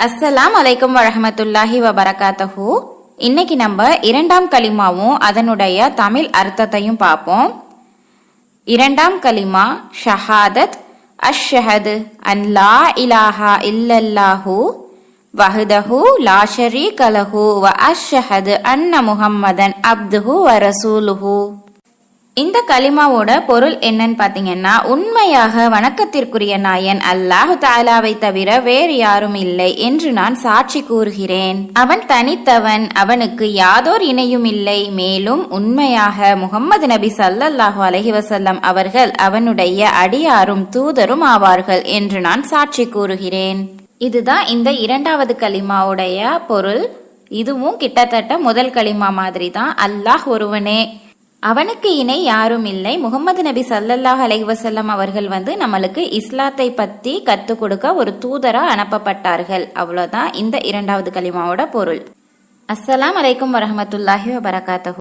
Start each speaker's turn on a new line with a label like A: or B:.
A: அஸ்ஸலாம் அலைக்கும் வரஹமத்துல்லாஹி வபரகாத்தஹு. இன்னைக்கு நம்ம இரண்டாம் கலிமாவும் அதனுடைய தமிழ் அர்த்தத்தையும் பார்ப்போம். இரண்டாம் கலிமா ஷஹாதத் அஷ்ஹது அன் லா இலாஹா இல்லல்லாஹு வஹ்தஹு லா ஷரீக லஹு வ அஷ்ஹது அன்ன முஹம்மதன் அப்துஹு வ ரசூலுஹு. இந்த கலிமாவோட பொருள் என்னன்னு பாத்தீங்கன்னா, உண்மையாக வணக்கத்திற்குரிய நாயன் அல்லாஹு தாலாவை தவிர வேறு யாரும் இல்லை என்று நான் சாட்சி கூறுகிறேன். அவன் தனித்தவன், அவனுக்கு யாதோர் இணையும் இல்லை. மேலும் உண்மையாக முகம்மது நபி ஸல்லல்லாஹு அலைஹி வஸல்லம் அவர்கள் அவனுடைய அடியாரும் தூதரும் ஆவார்கள் என்று நான் சாட்சி கூறுகிறேன். இதுதான் இந்த இரண்டாவது கலிமாவுடைய பொருள். இதுவும் கிட்டத்தட்ட முதல் கலிமா மாதிரி தான். அல்லாஹ் ஒருவனே, அவனுக்கு இணை யாரும் இல்லை. முகமது நபி ஸல்லல்லாஹு அலைஹி வஸல்லம் அவர்கள் நம்மளுக்கு இஸ்லாத்தை பத்தி கத்து கொடுக்க ஒரு தூதரா அனுப்பப்பட்டார்கள். அவ்வளவுதான் இந்த இரண்டாவது கலிமாவோட பொருள். அஸ்ஸலாமு அலைக்கும் வரஹமத்துல்லாஹி வபரகாத்துஹு.